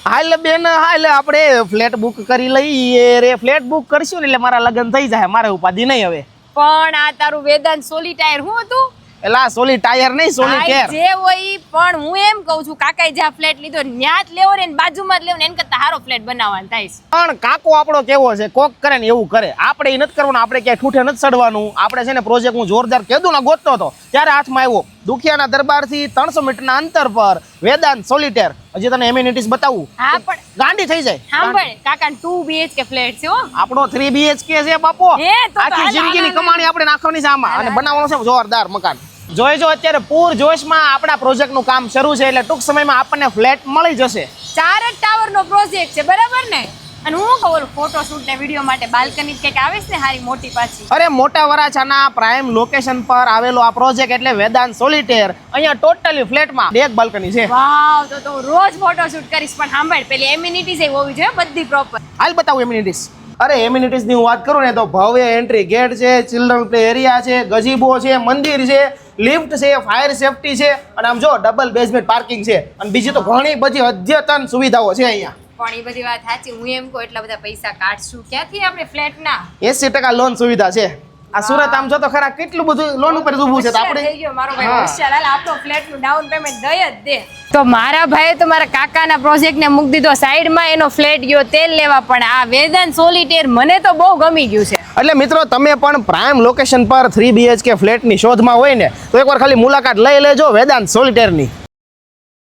હાલ બેન હાલ આપણે ફ્લેટ બુક કરી લઈએ રે. ફ્લેટ બુક કરશું ને એટલે મારા લગ્ન થઈ જાય, મારે ઉપાધિ નહીં હવે. પણ આ તારું વેદાંત સોલી ટાયર હું હતું? એલા સોલી ટાયર નહીં, સોલી કેર. જે હોય પણ હું એમ કહું છું કાકાએ જ્યાં ફ્લેટ લીધો ન્યા જ લેવો ને બાજુમાં જ લેવો ને એને કરતા સારો ફ્લેટ બનાવવાનો થાય છે. પણ કાકો આપણો કેવો છે, કોક કરે ને એવું કરે. આપણે એ નથી કરવાનું, આપણે ક્યાંય ઠૂઠે નથી ચડવાનું. આપણે છે ને પ્રોજેક્ટ હું જોરદાર કીધું ને ગોતતો હતો ત્યારે હાથમાં આવ્યો. દુખિયાના દરબારથી 300 મીટરના અંતર પર વેદાંત સોલિટેર. હજી તને એમ્યુનિટીઝ બતાવું? હા પણ ગાંડી થઈ જાય. સાંભળ કાકા 2 BHK ફ્લેટ છે હો. આપણો 3 BHK છે બાપો. હે તો આખી જિંદગીની કમાણી આપણે નાખવાની છે આમાં અને બનાવવાનું છે જોરદાર મકાન. જોઈજો અત્યારે પૂર જોશમાં આપણા પ્રોજેક્ટનું કામ શરૂ છે એટલે ટૂંક સમયમાં આપણને ફ્લેટ મળી જશે. 4 જ ટાવરનો પ્રોજેક્ટ છે બરાબર ને? અને હું કહું ફોટો શૂટ ને વિડીયો માટે બાલ્કની કંઈક આવે છે ને હારી મોટી પાછી. અરે મોટા વરાછાના પ્રાઇમ લોકેશન પર આવેલો આ પ્રોજેક્ટ એટલે વેદાંત સોલિટેર. અહીંયા ટોટલી ફ્લેટમાં એક બાલ્કની છે. વાવ તો હું રોજ ફોટો શૂટ કરીશ. પણ સાંભળ પેલી એમ્યુનિટીઝ હોવી જોઈએ બધી પ્રોપર. હાલ બતાવું એમ્યુનિટીઝ. અરે એમ્યુનિટીઝ ની હું વાત કરું ને તો ભવ્ય એન્ટ્રી ગેટ છે, ચિલ્ડ્રન પ્લે એરિયા છે, ગઝીબો છે, મંદિર છે, લિફ્ટ છે, ફાયર સેફટી છે અને આમ જો ડબલ બેઝમેન્ટ પાર્કિંગ છે અને બીજી તો ઘણી બધી અદ્યતન સુવિધાઓ છે અહીંયા. પણ એ બધી વાત સાચી. હું એમ કહું એટલા બધા પૈસા કાઢશું ક્યાંથી આપણે ફ્લેટના? 80% લોન સુવિધા છે. આ સુરત આમ જો તો ખરા કેટલું બધું લોન ઉપર ઊભું છે. તો આપણે થઈ ગયો મારો ભાઈ હોશિયાર. હાલ આપણો ફ્લેટનું ડાઉન પેમેન્ટ દઈ જ દે. તો મારા ભાઈએ તો મારા કાકાના પ્રોજેક્ટને મૂકી દીધો સાઈડમાં. એનો ફ્લેટ ગયો તેલ લેવા. પણ આ વેદાંત સોલિટેર મને તો બહુ ગમી ગયું છે. એટલે મિત્રો તમે પણ પ્રાઇમ લોકેશન પર 3 BHK ફ્લેટની શોધમાં હોય ને તો એકવાર ખાલી મુલાકાત લઈ લેજો વેદાંત સોલિટેરની.